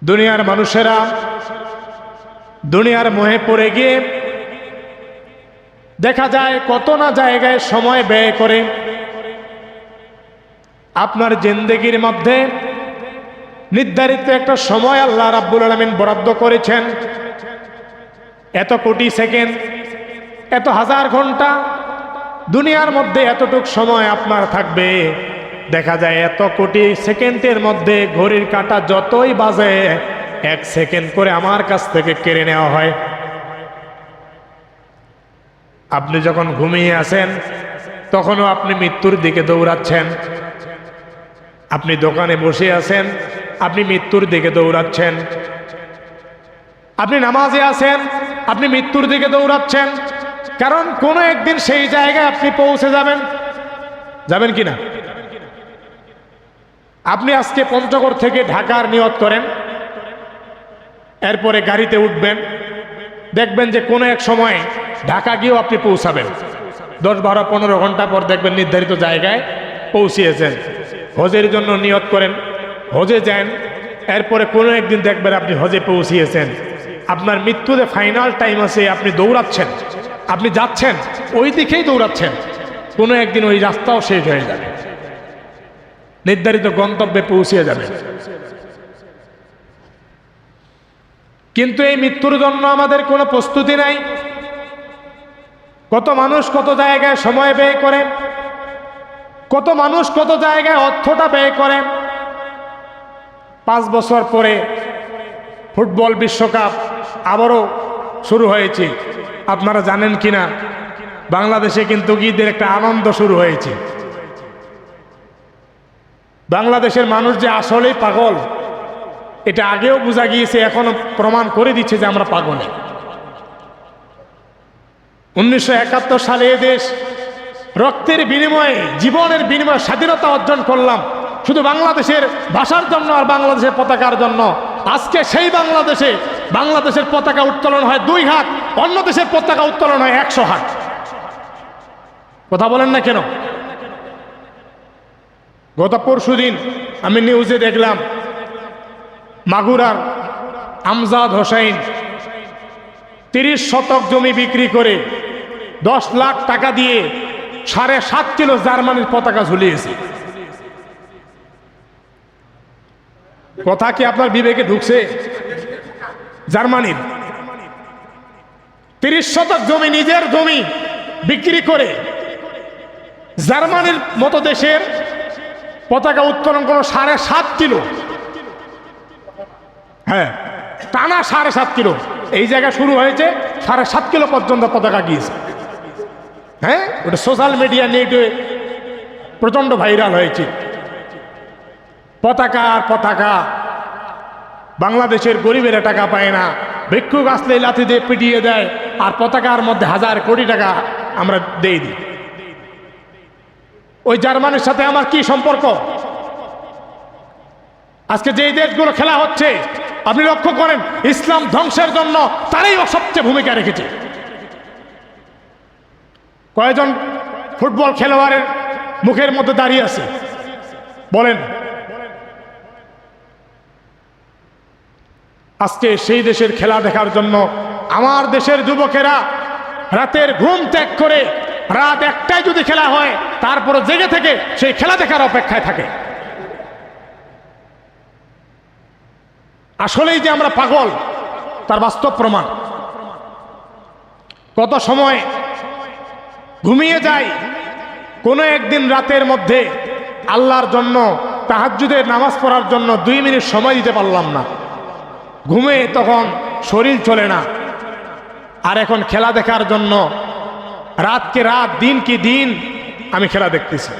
দুনিয়ার মানুষেরা দুনিয়ার মোহে পড়ে গিয়ে দেখা যায় কত না জায়গায় সময় ব্যয় করে। আপনার জিন্দেগির মধ্যে নির্ধারিত একটা সময় আল্লাহ রাব্বুল আলামিন বরাদ্দ করেছেন, এত কোটি সেকেন্ড, এত হাজার ঘন্টা, দুনিয়ার মধ্যে এতটুক সময় আপনার থাকবে। দেখা যায় এত কোটি সেকেন্ডের মধ্যে ঘড়ির কাঁটা যতই বাজে, এক সেকেন্ড করে আমার কাছ থেকে কেড়ে নেওয়া হয়। আপনি যখন ঘুমিয়ে আছেন তখনও আপনি মৃত্যুর দিকে দৌড়াচ্ছেন। আপনি দোকানে বসে আছেন, আপনি মৃত্যুর দিকে দৌড়াচ্ছেন। আপনি নামাজে আছেন, আপনি মৃত্যুর দিকে দৌড়াচ্ছেন। কারণ কোনো একদিন সেই জায়গায় আপনি পৌঁছে যাবেন। যাবেন কিনা? আপনি আজকে পঞ্চগড় থেকে ঢাকার নিয়ত করেন, এরপরে গাড়িতে উঠবেন, দেখবেন যে কোনো এক সময় ঢাকা গিয়েও আপনি পৌঁছাবেন। 10, 12, 15 ঘন্টা পর দেখবেন নির্ধারিত জায়গায় পৌঁছিয়েছেন। হজের জন্য নিয়ত করেন, হজে যান, এরপরে কোনো একদিন দেখবেন আপনি হজে পৌঁছিয়েছেন। আপনার মৃত্যুতে ফাইনাল টাইম আছে, আপনি দৌড়াচ্ছেন, আপনি যাচ্ছেন, ওই দিকেই দৌড়াচ্ছেন। কোনো একদিন ওই রাস্তাও শেষ হয়ে যাবে, নির্ধারিত গন্তব্যে পৌঁছিয়ে যাবে। কিন্তু এই মৃত্যুর জন্য আমাদের কোনো প্রস্তুতি নাই। কত মানুষ কত জায়গায় সময় ব্যয় করে, কত মানুষ কত জায়গায় অর্থটা ব্যয় করে। 5 বছর পরে ফুটবল বিশ্বকাপ আবারও শুরু হয়েছে। আপনারা জানেন কিনা, বাংলাদেশে কিন্তু ঈদের একটা আনন্দ শুরু হয়েছে। বাংলাদেশের মানুষ যে আসলেই পাগল, এটা আগেও বোঝা গিয়েছে, এখনো প্রমাণ করে দিচ্ছে যে আমরা পাগল। 1971 সালে এ দেশ রক্তের বিনিময়ে, জীবনের বিনিময়ে স্বাধীনতা অর্জন করলাম, শুধু বাংলাদেশের ভাষার জন্য আর বাংলাদেশের পতাকার জন্য। আজকে সেই বাংলাদেশে বাংলাদেশের পতাকা উত্তোলন হয় 2 হাত, অন্য দেশের পতাকা উত্তোলন হয় 100 হাত। কথা বলেন না কেন? গত পরশুদিন আমি নিউজে দেখলাম, মাগুরার আমজাদ হোসেন 30 শতক জমি বিক্রি করে 10 লাখ টাকা দিয়ে 7.5 কিলো জার্মানির পতাকা ঝুলিয়েছে। কথা কি আপনার বিবেকে ঢুকছে? জার্মানির 30 শতক জমি, নিজের জমি বিক্রি করে জার্মানির মতো দেশের পতাকা উত্তোলন করলো 7.5 কিলো। হ্যাঁ, টানা 7.5 কিলো। এই জায়গা শুরু হয়েছে, 7.5 কিলো পর্যন্ত পতাকা গিয়েছে। হ্যাঁ, ওটা সোশ্যাল মিডিয়া নেটে প্রচন্ড ভাইরাল হয়েছে। পতাকা আর পতাকা, বাংলাদেশের গরিবেরা টাকা পায় না, ভিক্ষুক আসলে লাথি দিয়ে পিটিয়ে দেয়, আর পতাকার মধ্যে 1000 কোটি টাকা আমরা দিয়ে দিই। ওই জার্মানির সাথে আমার কি সম্পর্ক? আজকে যে দেশগুলো খেলা হচ্ছে, আপনি লক্ষ্য করেন, ইসলাম ধ্বংসের জন্য তারাই সবচেয়ে ভূমিকা রেখেছে। কয়জন ফুটবল খেলোয়াড়ের মুখের মধ্যে দাঁড়িয়ে আছে বলেন? আজকে সেই দেশের খেলা দেখার জন্য আমার দেশের যুবকেরা রাতের ঘুম ত্যাগ করে, রাত 1টায় যদি খেলা হয় তারপরে জেগে থেকে সেই খেলা দেখার অপেক্ষায় থাকে। আসলেই যে আমরা পাগল তার বাস্তব প্রমাণ। কত সময় ঘুমিয়ে যাই, কোনো একদিন রাতের মধ্যে আল্লাহর জন্য তাহাজ্জুদের নামাজ পড়ার জন্য 2 মিনিট সময় দিতে পারলাম না। ঘুমে তখন শরীর চলে না। আর এখন খেলা দেখার জন্য রাতকে রাত, দিন কি দিন আমি খেলা দেখতেছি।